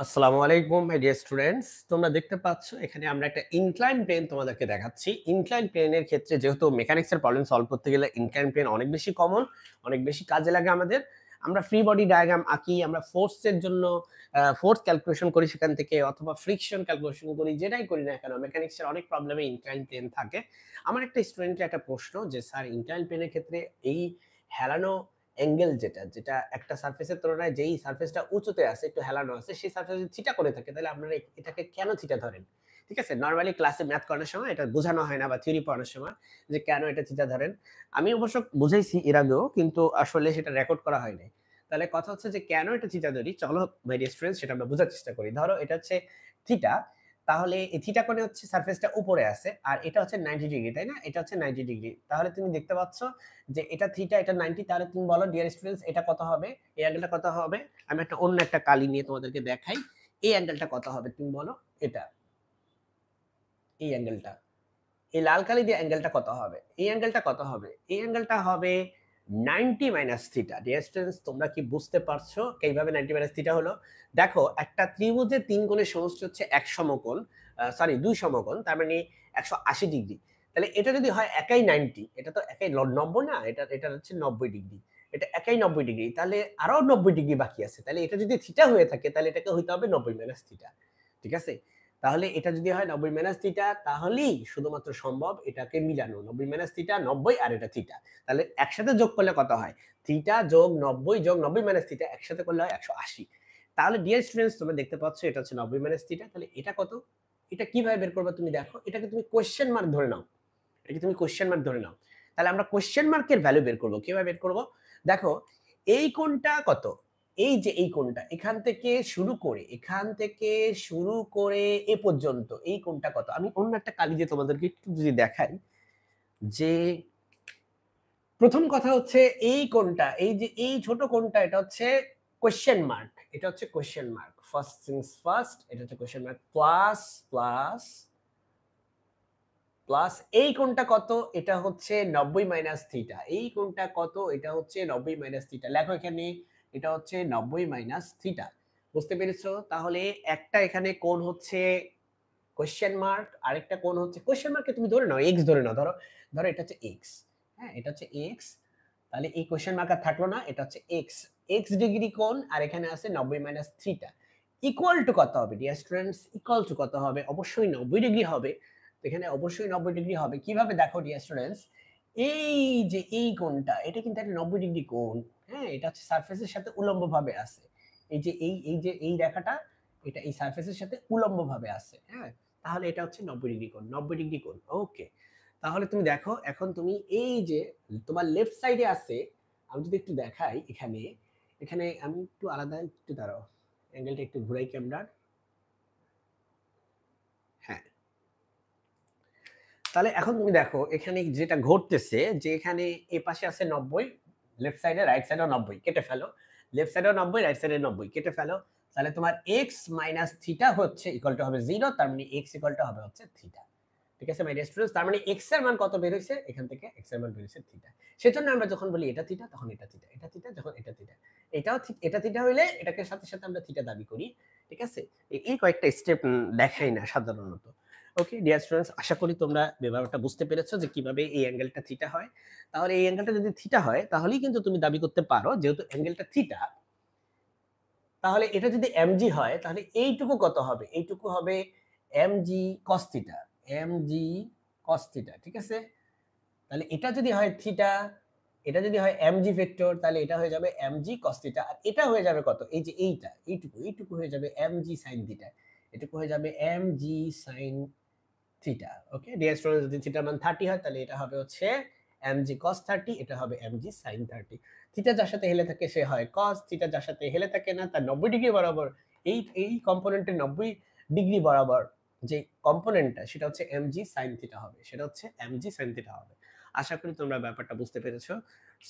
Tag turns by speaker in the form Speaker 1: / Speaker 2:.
Speaker 1: আসসালামু আলাইকুম my dear students. তোমরা দেখতে পাচ্ছ এখানে আমরা একটা ইনক্লাইন প্লেন তোমাদেরকে দেখাচ্ছি। ইনক্লাইন প্লেনের ক্ষেত্রে যেহেতু মেকানিক্স এর প্রবলেম সলভ করতে গেলে ইনক্লাইন প্লেন অনেক বেশি কমন, অনেক বেশি কাজে লাগে আমাদের। আমরা ফ্রি বডি ডায়াগ্রাম আঁকি, আমরা ফোর্স এর জন্য ফোর্স ক্যালকুলেশন করি সেখান থেকে, অথবা ফ্রিকশন ক্যালকুলেশন করি, যেটাই করি না কেন মেকানিক্স এর অনেক প্রবলেমে ইনক্লাইন প্লেন থাকে। আমার একটা স্টুডেন্টের একটা প্রশ্ন যে স্যার ইনক্লাইন প্লেনের ক্ষেত্রে এই হেলানো অ্যাঙ্গেল যেটা একটা সারফেসের তুলনায় যেই সারফেসটা উঁচুতে আছে, একটু হেলানো আছে, সেই সারফেস যদি থিটা করে থাকে তাহলে আপনারা এটাকে কেন থিটা ধরেন? ঠিক আছে? নরমালি ক্লাসে ম্যাথ করানোর সময় এটা বোঝানো হয় না বা থিওরি পড়ানোর সময় যে কেন এটা থিটা ধরেন। আমি অবশ্য বুঝাইছি এর আগেও, কিন্তু আসলে সেটা রেকর্ড করা হয় নাই। তাহলে কথা হচ্ছে যে কেন এটা থিটা ধরি? চলো মাই ডিয়ার স্টুডেন্টস সেটা আমরা বোঝার চেষ্টা করি। ধরো এটা হচ্ছে থিটা, তাহলে এই থিটা কোণে হচ্ছে সারফেসটা উপরে আছে আর এটা হচ্ছে 90 ডিগ্রি, তাই না? এটা হচ্ছে 90 ডিগ্রি। তাহলে তুমি দেখতে পাচ্ছ যে এটা থিটা, এটা 90, তাহলে তুমি বলো ডিয়ার স্টুডেন্টস এটা কত হবে? এই অ্যাঙ্গেলটা কত হবে? আমি অন্য একটা কালি নিয়ে তোমাদেরকে দেখাই। এই অ্যাঙ্গেলটা কত হবে? তুমি বলো এটা। এই অ্যাঙ্গেলটা। এই লাল কালি দিয়ে অ্যাঙ্গেলটা কত হবে? এই অ্যাঙ্গেলটা কত হবে? এই অ্যাঙ্গেলটা হবে 90 মাইনাস থিটা। ডিয়ার স্টুডেন্টস তোমরা কি বুঝতে পারছো কিভাবে 90 মাইনাস থিটা হলো? দেখো একটা ত্রিভুজের ৩ কোণের সমষ্টি হচ্ছে এক সমকোণ, সরি ২ সমকোণ, তার মানে ১৮০ ডিগ্রি। তাহলে এটা যদি হয় একাই 90, এটা তো একাই ৯০ না, এটা হচ্ছে ৯০ ডিগ্রি। এটা একাই ৯০ ডিগ্রি, তাহলে আরো ৯০ ডিগ্রি বাকি আছে। তাহলে এটা যদি থিটা হয়ে থাকে তাহলে এটাকে হইতে হবে ৯০ মাইনাস থিটা। ঠিক আছে? তাহলে এটা যদি হয় ৯০ মাইনাস থিটা, তাহলেই শুধুমাত্র সম্ভব এটাকে মিলানো। ৯০ মাইনাস থিটা ৯০ আর এটা থিটা। তাহলে একসাথে যোগ করলে কত হয়? থিটা যোগ ৯০ যোগ ৯০ মাইনাস থিটা একসাথে করলে হয় ১৮০। তাহলে ডিয়ার স্টুডেন্টস তোমরা দেখতে পাচ্ছ এটা হচ্ছে ৯০ মাইনাস থিটা। তাহলে এটা কত? এটা কিভাবে বের করবা তুমি দেখো। এটাকে তুমি কোয়েশ্চেন মার্ক ধরে নাও। এটাকে তুমি কোয়েশ্চেন মার্ক ধরে নাও। তাহলে আমরা কোয়েশ্চেন মার্কের ভ্যালু বের করব। কিভাবে বের করব? দেখো এই কোণটা কত? এই যে এই কোণটা এখান থেকে শুরু করে এ পর্যন্ত এই কোণটা কত? আমি অন্য একটা কালি দিয়ে তোমাদেরকে একটু যদি দেখাই যে ১ম কথা হচ্ছে এই কোণটা, এই যে এই ছোট কোণটা এটা হচ্ছে কোয়েশ্চেন মার্ক। এটা হচ্ছে question mark. First things first, এটা হচ্ছে কোয়েশ্চেন মার্ক। প্লাস এই কোণটা কত? এটা হচ্ছে ৯০ মাইনাস থিটা। এই কোণটা কত? এটা হচ্ছে ৯০ মাইনাস থিটা। লেখো এখানে এটা হচ্ছে ৯০ মাইনাস থিটা। বুঝতে পেরেছো? তাহলে একটা এখানে কোণ হচ্ছে কোয়েশ্চেন মার্ক, আরেকটা কোণ হচ্ছে কোয়েশ্চেন মার্ককে তুমি ধরে নাও, এক্স ধরে নাও। ধরো এটা হচ্ছে এক্স। হ্যাঁ, এটা হচ্ছে এক্স। তাহলে এই কোয়েশ্চেন মার্ক আর থাকলো না, এটা হচ্ছে এক্স। এক্স ডিগ্রি কোণ আর এখানে আছে ৯০ মাইনাস থিটা। ইকুয়াল টু কত হবে ডিয়ার স্টুডেন্টস? ইকুয়াল টু কত হবে? অবশ্যই ৯০ ডিগ্রি হবে। তো এখানে অবশ্যই ৯০ ডিগ্রি হবে। কিভাবে দেখো ডিয়ার স্টুডেন্টস? এই যে এই কোণটা এটা কিন্তু একটা ৯০ ডিগ্রি কোণ। হ্যাঁ, এটা হচ্ছে সারফেসের সাথে উল্লম্বভাবে আছে। এই যে এই রেখাটা, এটা এই সারফেসের সাথে উল্লম্বভাবে আছে। হ্যাঁ? তাহলে এটা হচ্ছে ৯০ ডিগ্রি কোণ। ৯০ ডিগ্রি কোণ। ওকে। তাহলে তুমি দেখো এখন তুমি এই যে তোমার লেফট সাইডে আছে, আমি যদি একটু দেখাই এখানে, এখানে আমি একটু আলাদা, একটু দাঁড়াও। অ্যাঙ্গেলটা একটু ঘুরাই ক্যামেরার। হ্যাঁ। তাহলে এখন তুমি দেখো এখানে যেটা ঘটতেছে যে এখানে এ পাশে আছে ৯০, লেফট সাইডে রাইট সাইডেও ৯০ কেটে ফেলো। লেফট সাইডেও ৯০, রাইট সাইডে ৯০ কেটে ফেলো। তাহলে তোমার x মাইনাস থিটা হচ্ছে ইকুয়াল টু হবে 0, তার মানে x ইকুয়াল টু হবে হচ্ছে থিটা। ঠিক আছে মাই ডিয়ার স্টুডেন্টস? তার মানে x এর মান কত বের হইছে? এখান থেকে x এর মান বের হইছে থিটা। সেজন্য আমরা যখন বলি এটা থিটা তখন এটা থিটা, এটা থিটা যখন এটা থিটা। এটা থিটা হইলে এটাকে সাথে আমরা থিটা দাবি করি। ঠিক আছে? এই কয়েকটা স্টেপ দেখাই না সাধারণত। ওকে ডিয়ার স্টুডেন্টস, আশা করি তোমরা ব্যাপারটা বুঝতে পেরেছো যে কিভাবে এই অ্যাঙ্গেলটা থিটা হয়। তাহলে এই অ্যাঙ্গেলটা যদি থিটা হয় তাহলেই কিন্তু তুমি দাবি করতে পারো যেহেতু অ্যাঙ্গেলটা থিটা, তাহলে এটা যদি mg হয় তাহলে এইটুকু কত হবে? এইটুকু হবে mg cos theta. mg cos theta. ঠিক আছে? তাহলে এটা যদি হয় থিটা, এটা যদি হয় mg ভেক্টর, তাহলে এটা হয়ে যাবে mg cos থিটা। আর এটা হয়ে যাবে কত? এই যে এইটুকু হয়ে যাবে mg sin থিটা। এটুকু হয়ে যাবে mg sin theta. Okay dear students, যদি থিটার মান 30 হয় তাহলে এটা হবে হচ্ছে mg cos 30, এটা হবে mg sin 30। থিটা যার সাথে হেলে থাকে সে হয় cos, থিটা যার সাথে হেলে থাকে না তার 90 ডিগ্রি বরাবর, এই কম্পোনেন্টের 90 ডিগ্রি বরাবর যে কম্পোনেন্টটা সেটা হচ্ছে mg sin থিটা হবে। সেটা হচ্ছে mg sin থিটা হবে। আশা করি তোমরা ব্যাপারটা বুঝতে পেরেছো।